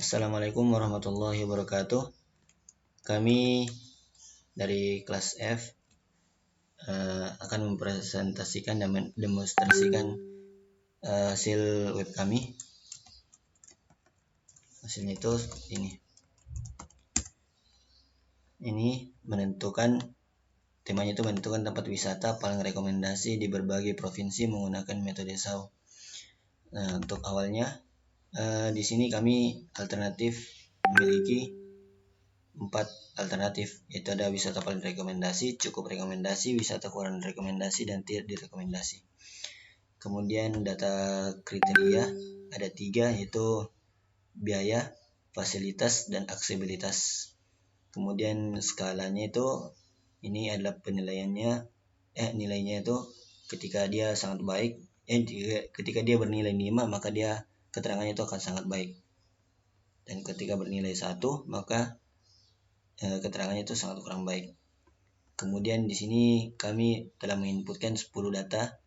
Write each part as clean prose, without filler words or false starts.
Assalamualaikum warahmatullahi wabarakatuh. Kami dari kelas F akan mempresentasikan dan mendemonstrasikan hasil web kami. Hasilnya itu ini temanya itu menentukan tempat wisata paling rekomendasi di berbagai provinsi menggunakan metode SAO. Nah, untuk awalnya di sini kami memiliki 4 alternatif, yaitu ada wisata paling rekomendasi, cukup rekomendasi, wisata kurang rekomendasi, dan tidak direkomendasi. Kemudian data kriteria ada 3, yaitu biaya, fasilitas, dan aksesibilitas. Kemudian skalanya itu ini adalah penilaiannya, nilainya itu ketika dia sangat baik, ketika dia bernilai 5 maka dia keterangannya itu akan sangat baik, dan ketika bernilai 1 maka keterangannya itu sangat kurang baik. Kemudian di sini kami telah menginputkan 10 data.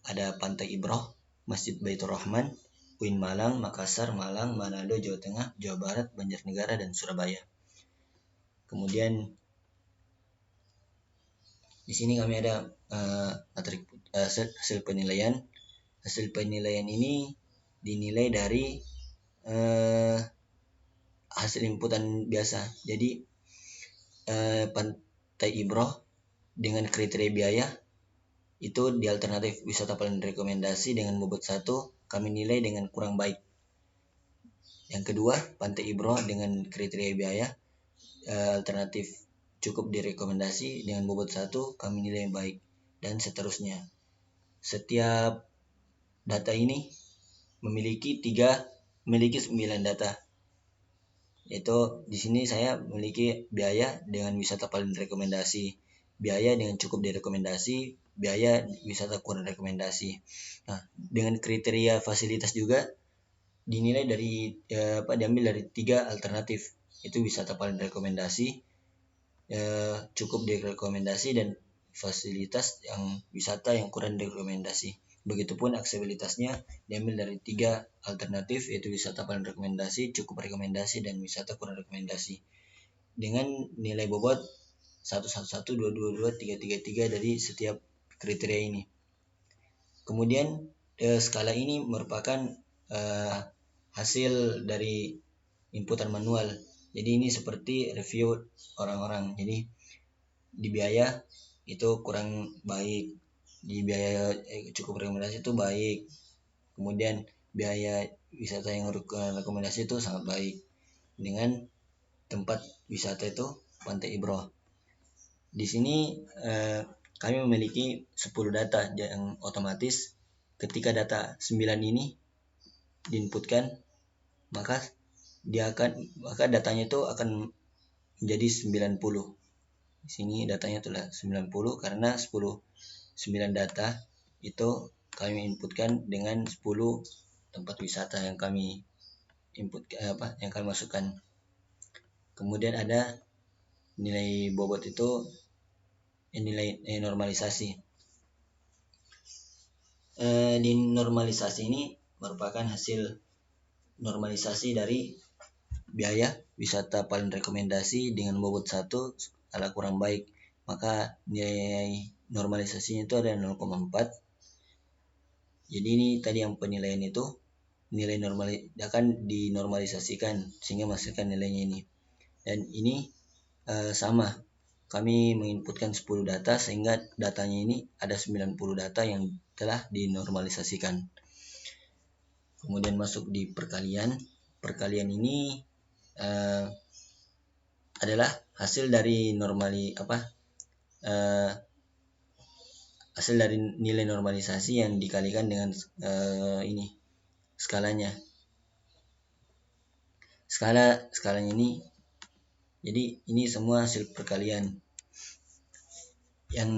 Ada Pantai Ibroh, Masjid Baitur Rahman, UIN Malang, Makassar, Malang, Manado, Jawa Tengah, Jawa Barat, Banjarnegara, dan Surabaya. Kemudian di sini kami ada hasil penilaian. Hasil penilaian ini dinilai dari hasil inputan biasa. Jadi Pantai Ibroh dengan kriteria biaya itu di alternatif wisata paling rekomendasi dengan bobot 1 kami nilai dengan kurang baik. Yang kedua, Pantai Ibroh dengan kriteria biaya alternatif cukup direkomendasi dengan bobot 1 kami nilai baik, dan seterusnya. Setiap data ini memiliki 9 data. Yaitu di sini saya memiliki biaya dengan wisata paling rekomendasi, biaya dengan cukup direkomendasi, biaya wisata kurang rekomendasi. Nah, dengan kriteria fasilitas juga dinilai diambil dari 3 alternatif, itu wisata paling rekomendasi, cukup direkomendasi, dan fasilitas yang wisata yang kurang direkomendasi. Begitupun aksesibilitasnya diambil dari 3 alternatif, yaitu wisata paling rekomendasi, cukup rekomendasi, dan wisata kurang rekomendasi, dengan nilai bobot 111, 222, 333 dari setiap kriteria ini. Kemudian skala ini merupakan hasil dari inputan manual. Jadi ini seperti review orang-orang. Jadi di biaya itu kurang baik, di biaya cukup rekomendasi itu baik, kemudian biaya wisata yang rekomendasi itu sangat baik, dengan tempat wisata itu Pantai Ibroh. Di sini kami memiliki 10 data yang otomatis ketika data 9 ini diinputkan, maka datanya itu akan menjadi 90. Di sini datanya itulah 90 karena 9 data itu kami inputkan dengan 10 tempat wisata yang kami masukkan. Kemudian ada nilai bobot itu nilai normalisasi. Di normalisasi ini merupakan hasil normalisasi dari biaya wisata paling rekomendasi dengan bobot 1 ala kurang baik, maka nilai normalisasinya itu ada 0,4. Jadi ini tadi yang penilaian itu nilai normal akan dinormalisasikan sehingga menghasilkan nilainya ini. Dan ini sama, kami menginputkan 10 data sehingga datanya ini ada 90 data yang telah dinormalisasikan. Kemudian masuk di perkalian. Perkalian ini adalah hasil dari hasil dari nilai normalisasi yang dikalikan dengan skalanya. Skalanya ini, jadi ini semua hasil perkalian yang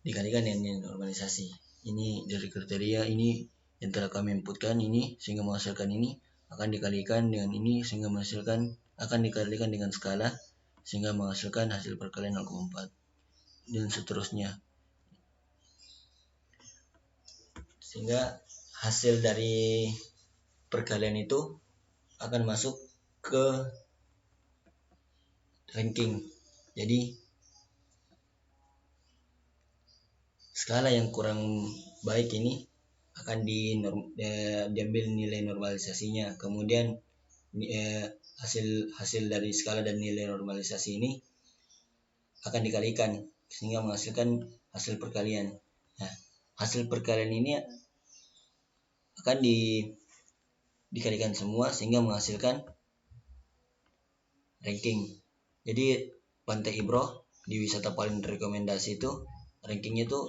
dikalikan dengan nilai normalisasi. Ini dari kriteria ini yang telah kami inputkan ini sehingga menghasilkan ini, akan dikalikan dengan ini sehingga akan dikalikan dengan skala sehingga menghasilkan hasil perkalian 0,4, dan seterusnya. Sehingga hasil dari perkalian itu akan masuk ke ranking. Jadi skala yang kurang baik ini akan diambil nilai normalisasinya. Kemudian hasil dari skala dan nilai normalisasi ini akan dikalikan sehingga menghasilkan hasil perkalian. Nah, hasil perkalian ini akan dikalikan semua sehingga menghasilkan ranking. Jadi Pantai Ibroh di wisata paling rekomendasi itu rankingnya itu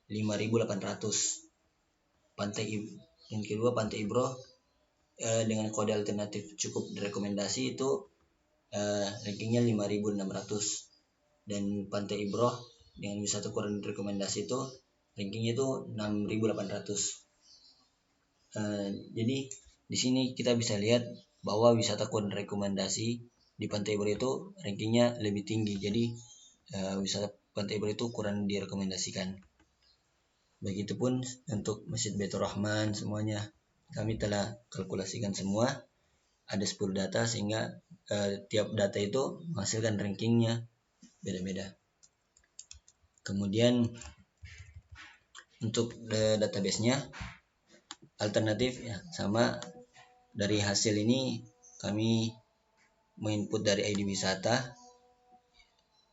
5.800. Yang kedua Pantai Ibroh dengan kode alternatif cukup direkomendasi itu rankingnya 5.600. Dan Pantai Ibroh dengan wisata kurang rekomendasi itu rankingnya itu 6.800. Jadi di sini kita bisa lihat bahwa wisata kurang rekomendasi di Pantai Ibroh itu rankingnya lebih tinggi. Jadi wisata Pantai Ibroh itu kurang direkomendasikan. Begitupun untuk Masjid Baitur Rahman, semuanya kami telah kalkulasikan semua. Ada 10 data sehingga tiap data itu menghasilkan rankingnya beda-beda. Kemudian untuk database-nya alternatif ya sama. Dari hasil ini kami menginput dari ID wisata,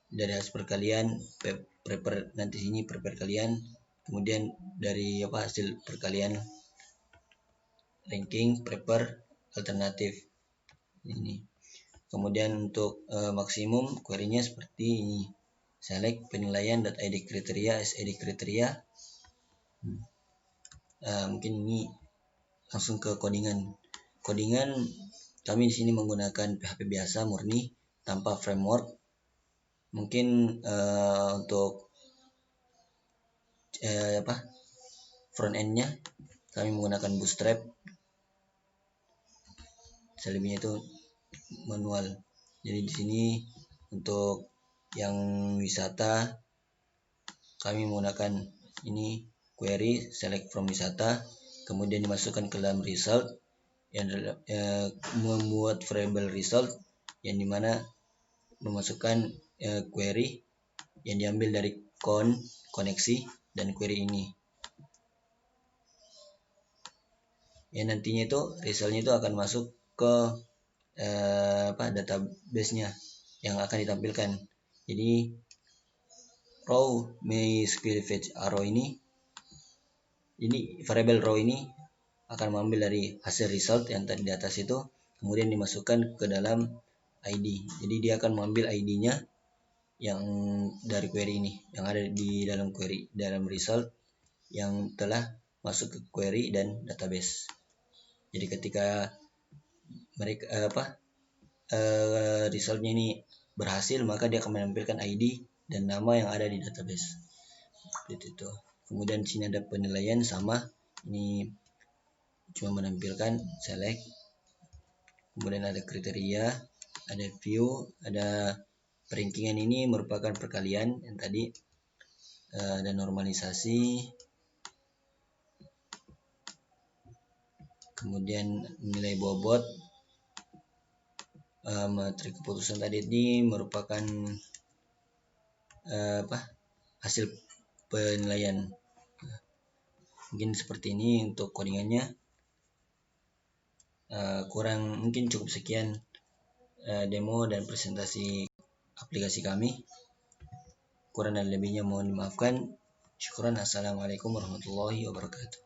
dari hasil perkalian nanti sini perkalian, kemudian dari hasil perkalian ranking prepare alternatif ini. Kemudian untuk maksimum query-nya seperti ini. Select penilaian.id kriteria SID kriteria. Mungkin ini langsung ke codingan. Codingan kami di sini menggunakan PHP biasa murni tanpa framework. Mungkin untuk front end-nya kami menggunakan Bootstrap. Selebihnya itu manual. Jadi di sini untuk yang wisata kami menggunakan ini query select from wisata, kemudian dimasukkan ke dalam result yang membuat variable result yang dimana memasukkan query yang diambil dari koneksi dan query ini. Ya nantinya itu resultnya itu akan masuk ke database-nya yang akan ditampilkan. Jadi row MySQL fetch arrow ini variable row ini akan mengambil dari hasil result yang tadi di atas itu, kemudian dimasukkan ke dalam ID. Jadi dia akan mengambil ID-nya yang dari query ini, yang ada di dalam query, dalam result yang telah masuk ke query dan database. Jadi ketika mereka resultnya ini berhasil, maka dia akan menampilkan ID dan nama yang ada di database. Seperti itu. Kemudian di sini ada penilaian sama, ini cuma menampilkan select. Kemudian ada kriteria, ada view, ada perankingan. Ini merupakan perkalian yang tadi, ada normalisasi, kemudian nilai bobot, materi keputusan tadi ini merupakan hasil penilaian. Mungkin seperti ini untuk codingannya. Mungkin cukup sekian demo dan presentasi aplikasi kami. Kurang dan lebihnya mohon dimaafkan. Syukran. Assalamualaikum warahmatullahi wabarakatuh.